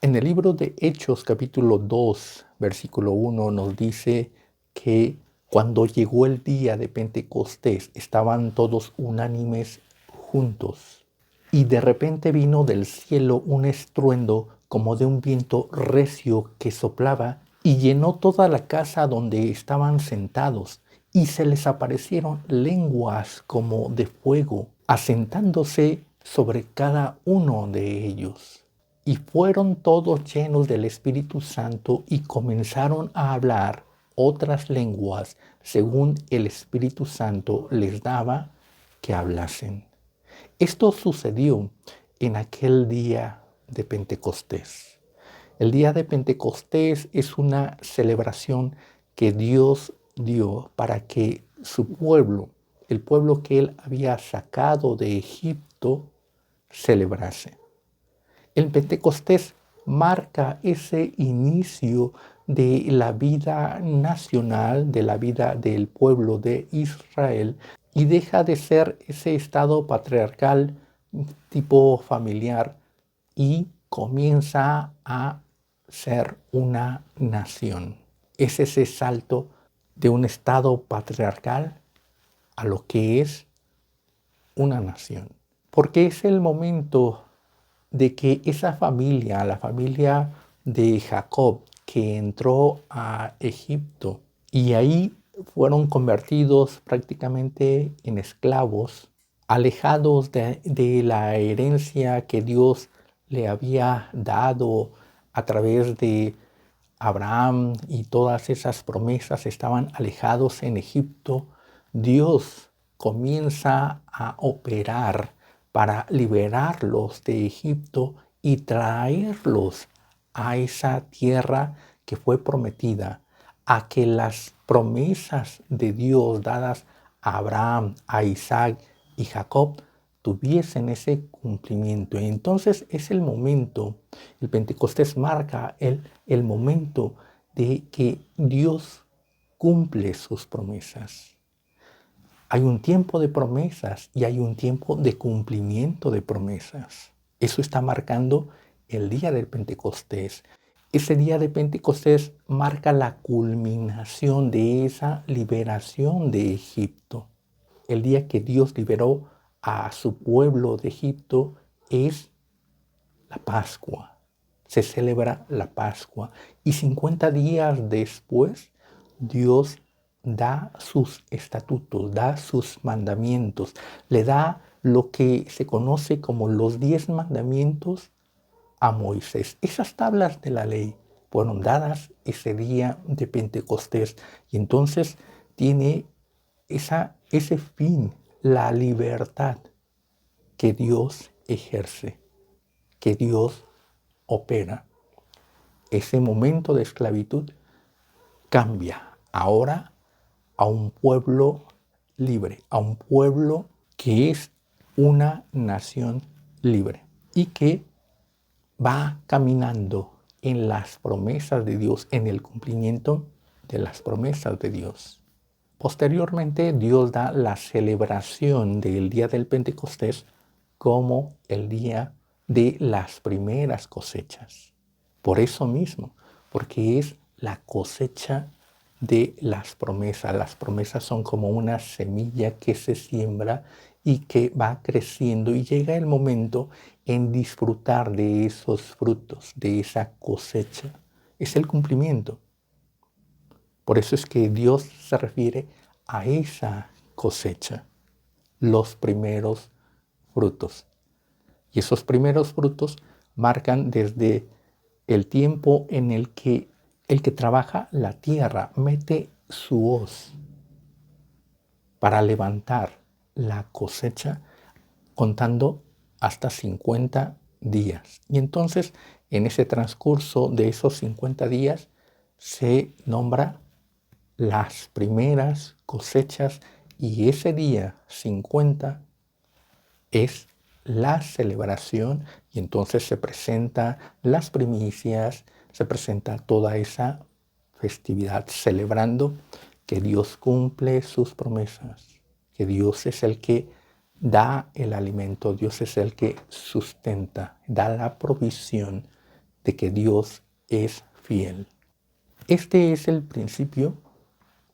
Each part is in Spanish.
En el libro de Hechos, capítulo 2, versículo 1, nos dice que cuando llegó el día de Pentecostés, estaban todos unánimes juntos. Y de repente vino del cielo un estruendo como de un viento recio que soplaba y llenó toda la casa donde estaban sentados. Y se les aparecieron lenguas como de fuego, asentándose sobre cada uno de ellos. Y fueron todos llenos del Espíritu Santo y comenzaron a hablar otras lenguas según el Espíritu Santo les daba que hablasen. Esto sucedió en aquel día de Pentecostés. El día de Pentecostés es una celebración que Dios dio para que su pueblo, el pueblo que Él había sacado de Egipto, celebrase. El Pentecostés marca ese inicio de la vida nacional, de la vida del pueblo de Israel, y deja de ser ese estado patriarcal tipo familiar y comienza a ser una nación. Es ese salto de un estado patriarcal a lo que es una nación. Porque es el momento de que esa familia, la familia de Jacob, que entró a Egipto y ahí fueron convertidos prácticamente en esclavos, alejados de la herencia que Dios le había dado a través de Abraham, y todas esas promesas estaban alejados en Egipto. Dios comienza a operar para liberarlos de Egipto y traerlos a esa tierra que fue prometida, a que las promesas de Dios dadas a Abraham, a Isaac y Jacob tuviesen ese cumplimiento. Entonces es el momento, el Pentecostés marca el momento de que Dios cumple sus promesas. Hay un tiempo de promesas y hay un tiempo de cumplimiento de promesas. Eso está marcando el día del Pentecostés. Ese día de Pentecostés marca la culminación de esa liberación de Egipto. El día que Dios liberó a su pueblo de Egipto es la Pascua. Se celebra la Pascua. Y 50 días después, Dios da sus estatutos, da sus mandamientos, le da lo que se conoce como los 10 mandamientos a Moisés. Esas tablas de la ley fueron dadas ese día de Pentecostés y entonces tiene ese fin, la libertad que Dios ejerce, que Dios opera. Ese momento de esclavitud cambia ahora a un pueblo libre, a un pueblo que es una nación libre y que va caminando en las promesas de Dios, en el cumplimiento de las promesas de Dios. Posteriormente, Dios da la celebración del día del Pentecostés como el día de las primeras cosechas. Por eso mismo, porque es la cosecha de las promesas. Las promesas son como una semilla que se siembra y que va creciendo y llega el momento en disfrutar de esos frutos, de esa cosecha. Es el cumplimiento. Por eso es que Dios se refiere a esa cosecha, los primeros frutos. Y esos primeros frutos marcan desde el tiempo en el que trabaja la tierra mete su hoz para levantar la cosecha, contando hasta 50 días. Y entonces, en ese transcurso de esos 50 días, se nombra las primeras cosechas y ese día 50 es la celebración y entonces se presenta las primicias, se presenta toda esa festividad celebrando que Dios cumple sus promesas, que Dios es el que da el alimento, Dios es el que sustenta, da la provisión de que Dios es fiel. Este es el principio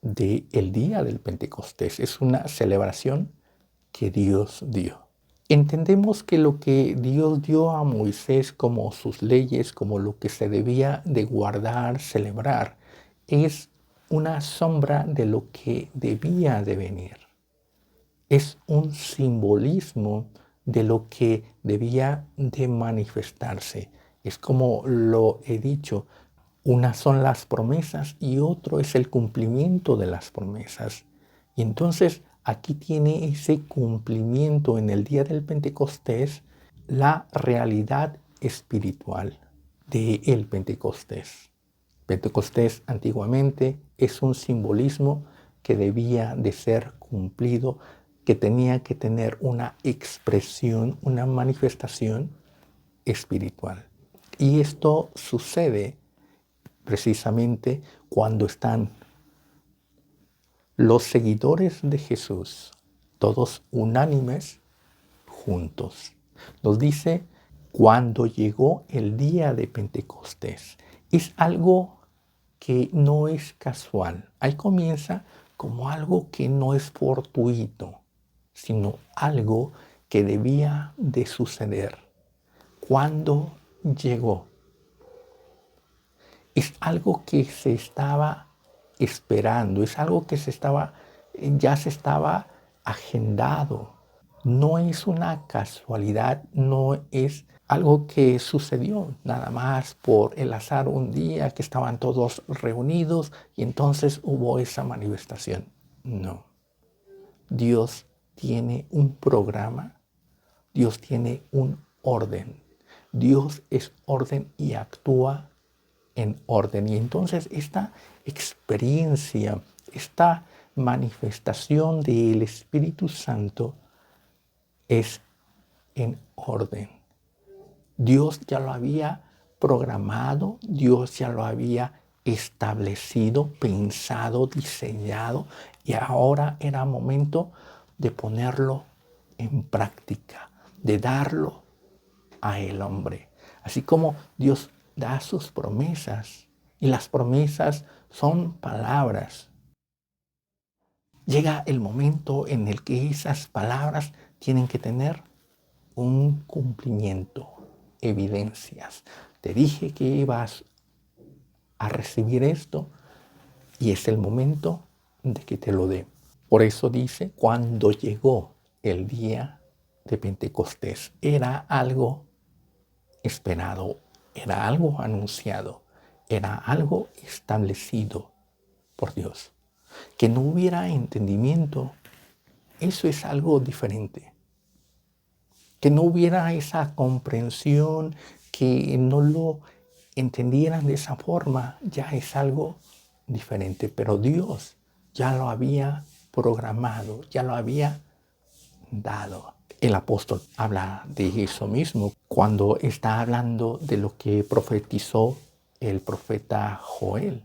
del día del Pentecostés. Es una celebración que Dios dio. Entendemos que lo que Dios dio a Moisés como sus leyes, como lo que se debía de guardar, celebrar, es una sombra de lo que debía de venir. Es un simbolismo de lo que debía de manifestarse. Es como lo he dicho, unas son las promesas y otro es el cumplimiento de las promesas. Y entonces aquí tiene ese cumplimiento en el día del Pentecostés, la realidad espiritual del Pentecostés. Pentecostés antiguamente es un simbolismo que debía de ser cumplido, que tenía que tener una expresión, una manifestación espiritual. Y esto sucede precisamente cuando están los seguidores de Jesús, todos unánimes, juntos. Nos dice, cuando llegó el día de Pentecostés. Es algo que no es casual. Ahí comienza como algo que no es fortuito, sino algo que debía de suceder. Cuando llegó. Es algo que se estaba esperando, es algo que ya se estaba agendado. No es una casualidad, no es algo que sucedió nada más por el azar un día que estaban todos reunidos y entonces hubo esa manifestación. No. Dios tiene un programa, Dios tiene un orden. Dios es orden y actúa en orden. Y entonces esta experiencia, esta manifestación del Espíritu Santo es en orden. Dios ya lo había programado, Dios ya lo había establecido, pensado, diseñado, y ahora era momento de ponerlo en práctica, de darlo a el hombre. Así como Dios da sus promesas, y las promesas son palabras. Llega el momento en el que esas palabras tienen que tener un cumplimiento, evidencias. Te dije que ibas a recibir esto y es el momento de que te lo dé. Por eso dice, cuando llegó el día de Pentecostés, era algo esperado, era algo anunciado, era algo establecido por Dios. Que no hubiera entendimiento, eso es algo diferente. Que no hubiera esa comprensión, que no lo entendieran de esa forma, ya es algo diferente. Pero Dios ya lo había programado, ya lo había dado. El apóstol habla de eso mismo cuando está hablando de lo que profetizó el profeta Joel.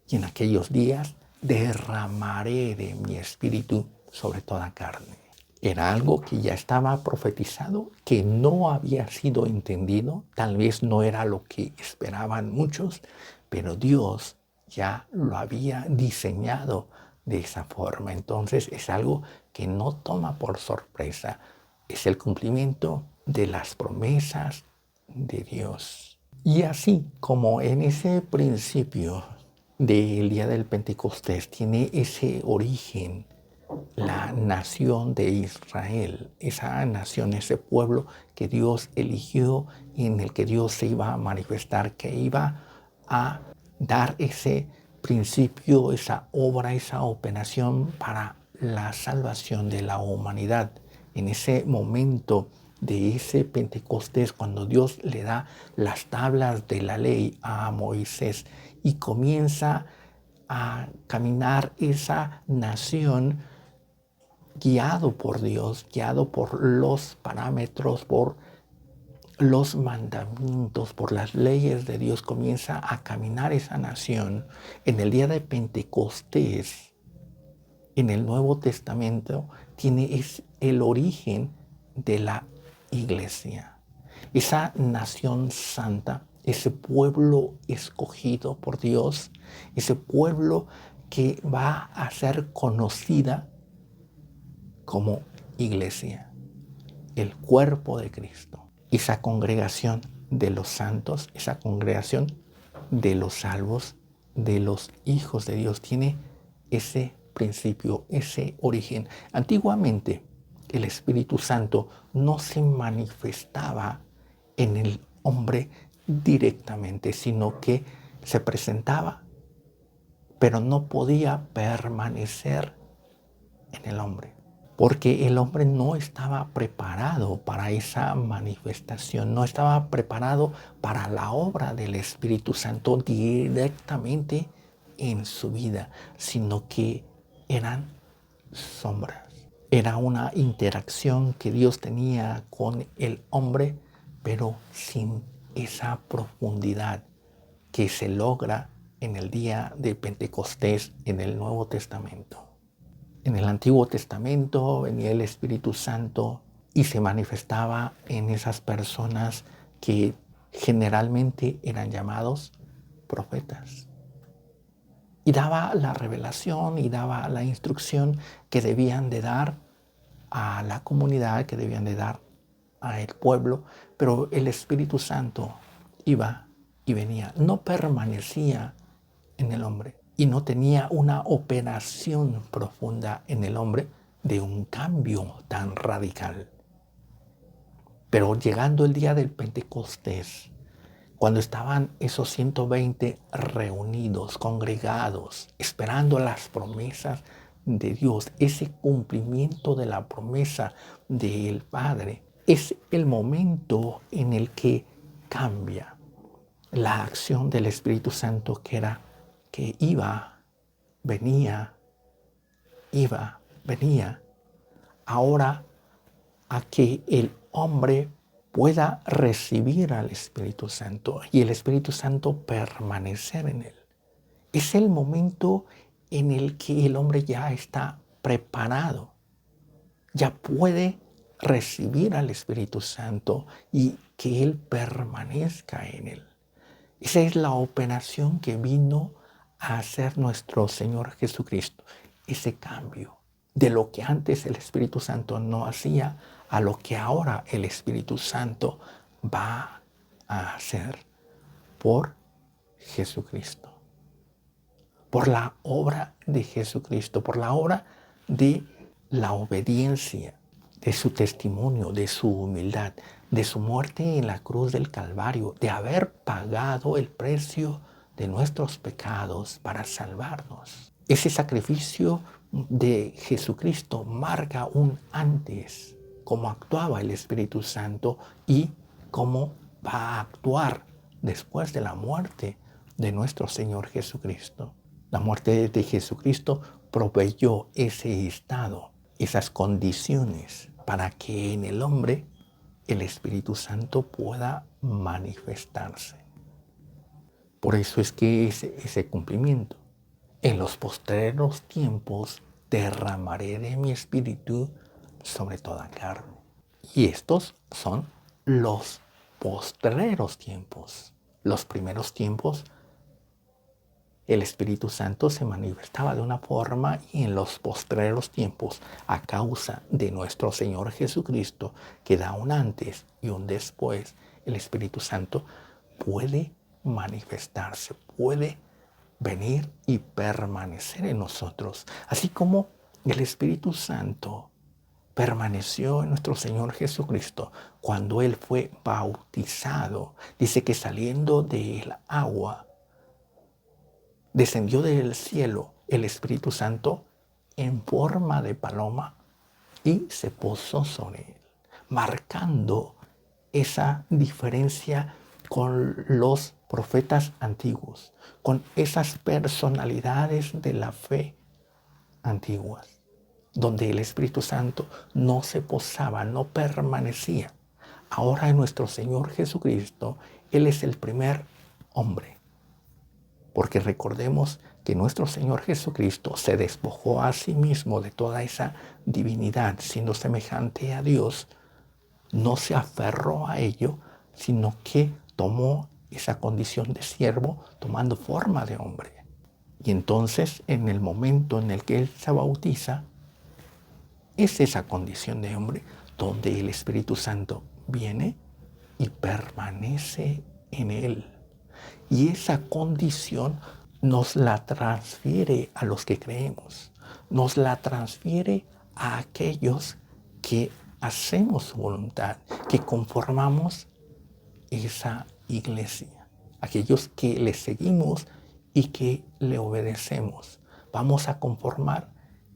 Y en aquellos días derramaré de mi espíritu sobre toda carne. Era algo que ya estaba profetizado, que no había sido entendido, tal vez no era lo que esperaban muchos, pero Dios ya lo había diseñado de esa forma. Entonces es algo que no toma por sorpresa, es el cumplimiento de las promesas de Dios. Y así como en ese principio del día del Pentecostés tiene ese origen, la nación de Israel, esa nación, ese pueblo que Dios eligió y en el que Dios se iba a manifestar, que iba a dar ese principio, esa obra, esa operación para la salvación de la humanidad. En ese momento de ese Pentecostés, cuando Dios le da las tablas de la ley a Moisés y comienza a caminar esa nación guiado por Dios, guiado por los parámetros, por los mandamientos, por las leyes de Dios, comienza a caminar esa nación. En el día de Pentecostés, en el Nuevo Testamento, es el origen de la iglesia. Esa nación santa, ese pueblo escogido por Dios, ese pueblo que va a ser conocida como iglesia, el cuerpo de Cristo, esa congregación de los santos, esa congregación de los salvos, de los hijos de Dios, tiene ese principio, ese origen. Antiguamente, el Espíritu Santo no se manifestaba en el hombre directamente, sino que se presentaba, pero no podía permanecer en el hombre, porque el hombre no estaba preparado para esa manifestación, no estaba preparado para la obra del Espíritu Santo directamente en su vida, sino que eran sombras. Era una interacción que Dios tenía con el hombre, pero sin esa profundidad que se logra en el día de Pentecostés en el Nuevo Testamento. En el Antiguo Testamento venía el Espíritu Santo y se manifestaba en esas personas que generalmente eran llamados profetas. Y daba la revelación y daba la instrucción que debían de dar a la comunidad, que debían de dar al pueblo, pero el Espíritu Santo iba y venía, no permanecía en el hombre y no tenía una operación profunda en el hombre de un cambio tan radical. Pero llegando el día del Pentecostés, cuando estaban esos 120 reunidos, congregados, esperando las promesas de Dios, ese cumplimiento de la promesa del Padre, es el momento en el que cambia la acción del Espíritu Santo, que iba, venía, ahora a que el hombre pueda recibir al Espíritu Santo y el Espíritu Santo permanecer en él. Es el momento en el que el hombre ya está preparado, ya puede recibir al Espíritu Santo y que él permanezca en él. Esa es la operación que vino a hacer nuestro Señor Jesucristo, ese cambio de lo que antes el Espíritu Santo no hacía a lo que ahora el Espíritu Santo va a hacer por Jesucristo, por la obra de Jesucristo, por la obra de la obediencia, de su testimonio, de su humildad, de su muerte en la cruz del Calvario, de haber pagado el precio de nuestros pecados para salvarnos. Ese sacrificio de Jesucristo marca un antes, cómo actuaba el Espíritu Santo y cómo va a actuar después de la muerte de nuestro Señor Jesucristo. La muerte de Jesucristo proveyó ese estado, esas condiciones para que en el hombre el Espíritu Santo pueda manifestarse. Por eso es que ese cumplimiento. En los postreros tiempos derramaré de mi espíritu sobre toda carne. Y estos son los postreros tiempos. Los primeros tiempos, el Espíritu Santo se manifestaba de una forma, y en los postreros tiempos, a causa de nuestro Señor Jesucristo, que da un antes y un después, el Espíritu Santo puede manifestarse, puede venir y permanecer en nosotros. Así como el Espíritu Santo permaneció en nuestro Señor Jesucristo cuando Él fue bautizado. Dice que saliendo del agua, descendió del cielo el Espíritu Santo en forma de paloma y se posó sobre él, marcando esa diferencia con los profetas antiguos, con esas personalidades de la fe antiguas, donde el Espíritu Santo no se posaba, no permanecía. Ahora en nuestro Señor Jesucristo, Él es el primer hombre. Porque recordemos que nuestro Señor Jesucristo se despojó a sí mismo de toda esa divinidad, siendo semejante a Dios. No se aferró a ello, sino que tomó esa condición de siervo tomando forma de hombre. Y entonces, en el momento en el que él se bautiza, es esa condición de hombre donde el Espíritu Santo viene y permanece en él. Y esa condición nos la transfiere a los que creemos, nos la transfiere a aquellos que hacemos su voluntad, que conformamos esa iglesia, aquellos que le seguimos y que le obedecemos. Vamos a conformar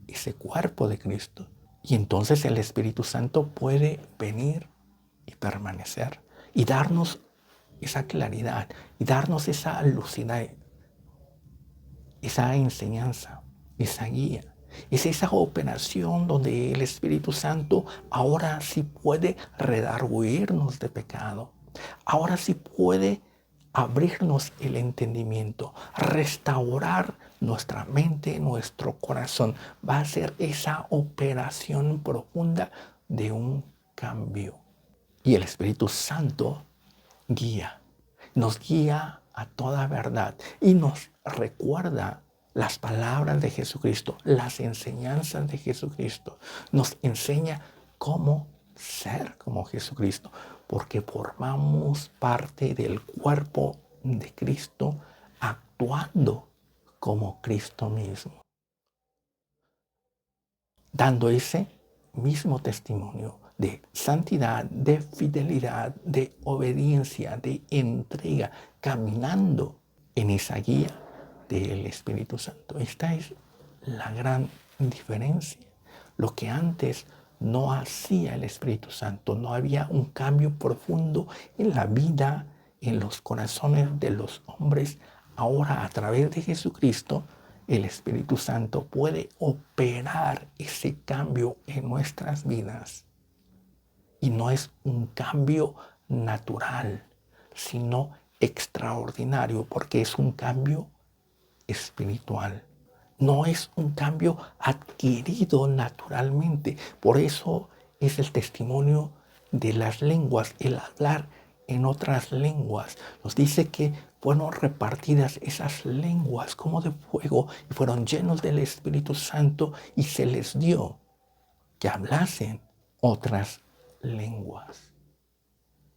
ese cuerpo de Cristo. Y entonces el Espíritu Santo puede venir y permanecer y darnos esa claridad y darnos esa lucidez, esa enseñanza, esa guía. Es esa operación donde el Espíritu Santo ahora sí puede redarguirnos de pecado. Ahora sí puede abrirnos el entendimiento, restaurar nuestra mente, nuestro corazón. Va a ser esa operación profunda de un cambio. Y el Espíritu Santo nos guía a toda verdad y nos recuerda las palabras de Jesucristo, las enseñanzas de Jesucristo. Nos enseña cómo ser como Jesucristo, porque formamos parte del cuerpo de Cristo actuando como Cristo mismo, dando ese mismo testimonio de santidad, de fidelidad, de obediencia, de entrega, caminando en esa guía del Espíritu Santo. Esta es la gran diferencia. Lo que antes no hacía el Espíritu Santo, no había un cambio profundo en la vida, en los corazones de los hombres. Ahora, a través de Jesucristo, el Espíritu Santo puede operar ese cambio en nuestras vidas. Y no es un cambio natural, sino extraordinario, porque es un cambio espiritual. No es un cambio adquirido naturalmente. Por eso es el testimonio de las lenguas, el hablar en otras lenguas. Nos dice que fueron repartidas esas lenguas como de fuego y fueron llenos del Espíritu Santo y se les dio que hablasen otras lenguas.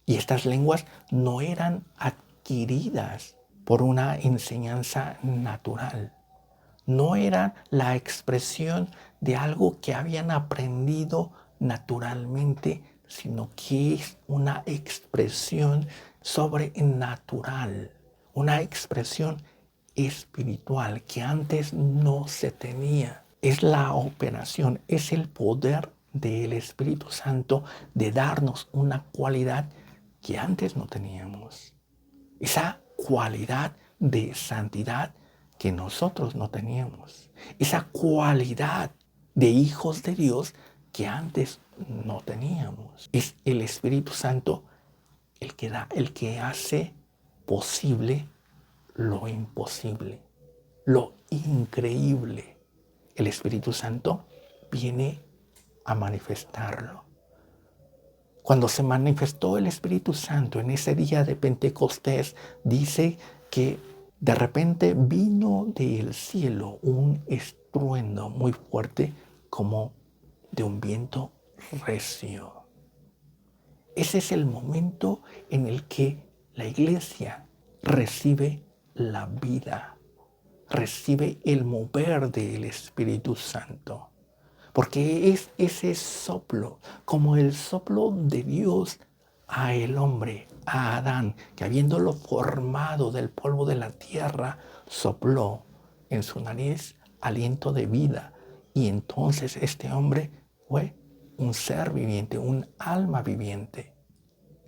Y estas lenguas no eran adquiridas por una enseñanza natural. No era la expresión de algo que habían aprendido naturalmente, sino que es una expresión sobrenatural, una expresión espiritual que antes no se tenía. Es la operación, es el poder del Espíritu Santo de darnos una cualidad que antes no teníamos. Esa cualidad de santidad que nosotros no teníamos. Esa cualidad de hijos de Dios que antes no teníamos. Es el Espíritu Santo el que hace posible lo imposible, lo increíble. El Espíritu Santo viene a manifestarlo. Cuando se manifestó el Espíritu Santo en ese día de Pentecostés, dice que de repente vino del cielo un estruendo muy fuerte como de un viento recio. Ese es el momento en el que la iglesia recibe la vida, recibe el mover del Espíritu Santo. Porque es ese soplo, como el soplo de Dios a el hombre, a Adán, que habiéndolo formado del polvo de la tierra, sopló en su nariz aliento de vida. Y entonces este hombre fue un ser viviente, un alma viviente.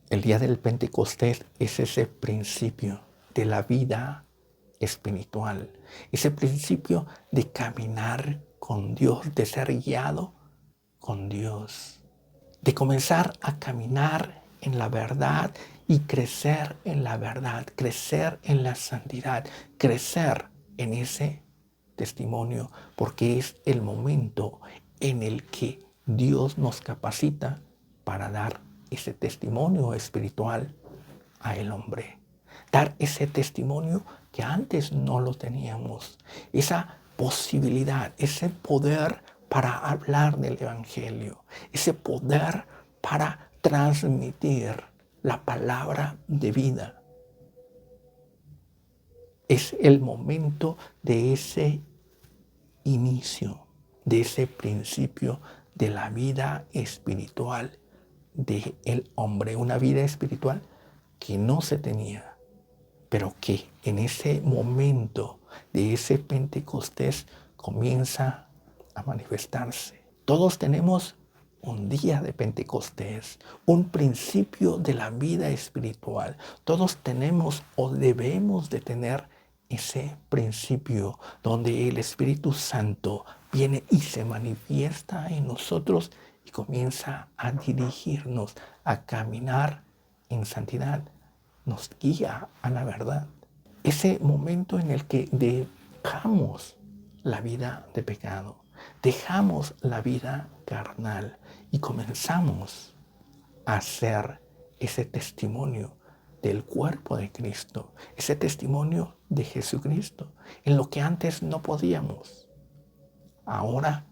El día del Pentecostés es ese principio de la vida espiritual, ese principio de caminar con Dios, de ser guiado con Dios, de comenzar a caminar en la verdad y crecer en la verdad, crecer en la santidad, crecer en ese testimonio, porque es el momento en el que Dios nos capacita para dar ese testimonio espiritual a el hombre. dar ese testimonio que antes no lo teníamos, esa posibilidad, ese poder para hablar del Evangelio, ese poder para transmitir la palabra de vida. Es el momento de ese inicio, de ese principio de la vida espiritual del hombre, una vida espiritual que no se tenía, pero que en ese momento de ese Pentecostés comienza a manifestarse. Todos tenemos un día de Pentecostés, un principio de la vida espiritual. Todos tenemos o debemos de tener ese principio donde el Espíritu Santo viene y se manifiesta en nosotros y comienza a dirigirnos, a caminar en santidad. Nos guía a la verdad. Ese momento en el que dejamos la vida de pecado, dejamos la vida carnal y comenzamos a ser ese testimonio del cuerpo de Cristo, ese testimonio de Jesucristo, en lo que antes no podíamos. Ahora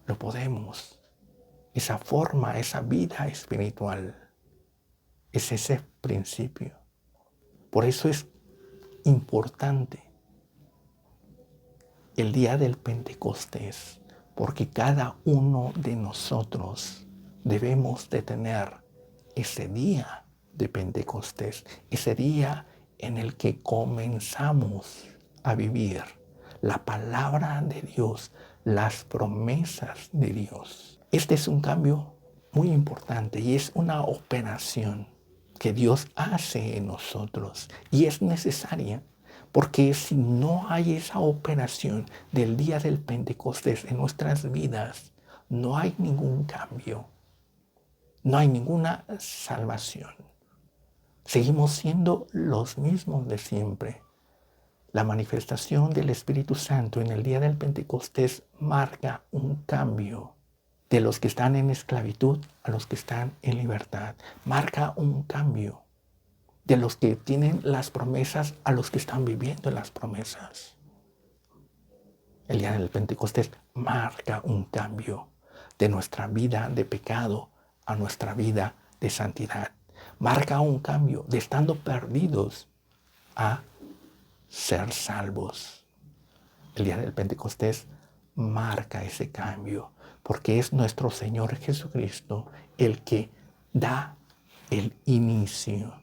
lo podemos. Esa forma, esa vida espiritual, es ese principio. Por eso es importante el día del Pentecostés, porque cada uno de nosotros debemos de tener ese día de Pentecostés, ese día en el que comenzamos a vivir la palabra de Dios, las promesas de Dios. Este es un cambio muy importante y es una operación que Dios hace en nosotros y es necesaria. Porque si no hay esa operación del día del Pentecostés en nuestras vidas, no hay ningún cambio, no hay ninguna salvación. Seguimos siendo los mismos de siempre. La manifestación del Espíritu Santo en el día del Pentecostés marca un cambio de los que están en esclavitud a los que están en libertad. Marca un cambio de los que tienen las promesas a los que están viviendo las promesas. El día del Pentecostés marca un cambio de nuestra vida de pecado a nuestra vida de santidad. Marca un cambio de estando perdidos a ser salvos. El día del Pentecostés marca ese cambio porque es nuestro Señor Jesucristo el que da el inicio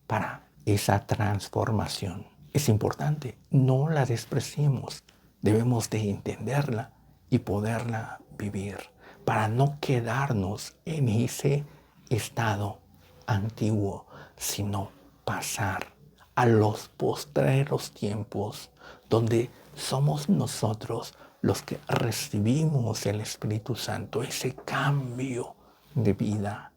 para esa transformación. Es importante, no la despreciemos. Debemos de entenderla y poderla vivir para no quedarnos en ese estado antiguo, sino pasar a los postreros tiempos donde somos nosotros los que recibimos el Espíritu Santo, ese cambio de vida.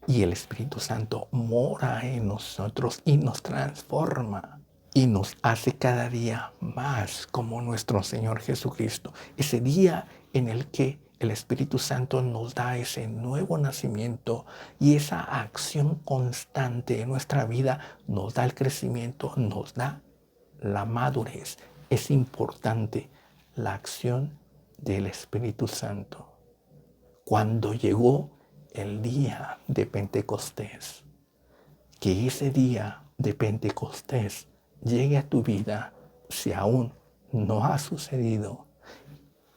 Y el Espíritu Santo mora en nosotros y nos transforma y nos hace cada día más como nuestro Señor Jesucristo. Ese día en el que el Espíritu Santo nos da ese nuevo nacimiento y esa acción constante en nuestra vida nos da el crecimiento, nos da la madurez. Es importante la acción del Espíritu Santo. Cuando llegó el día de Pentecostés, que ese día de Pentecostés llegue a tu vida si aún no ha sucedido.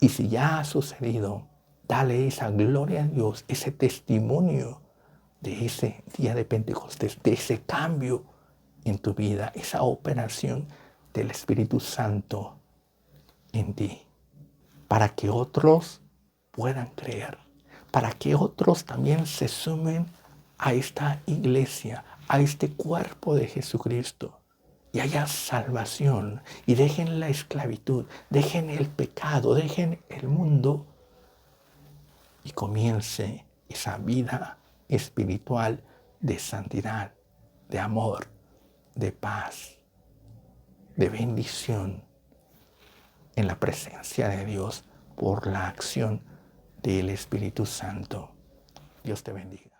Y si ya ha sucedido, dale esa gloria a Dios, ese testimonio de ese día de Pentecostés, de ese cambio en tu vida, esa operación del Espíritu Santo en ti, para que otros puedan creer, para que otros también se sumen a esta iglesia, a este cuerpo de Jesucristo, y haya salvación, y dejen la esclavitud, dejen el pecado, dejen el mundo, y comience esa vida espiritual de santidad, de amor, de paz, de bendición en la presencia de Dios por la acción del Espíritu Santo. Dios te bendiga.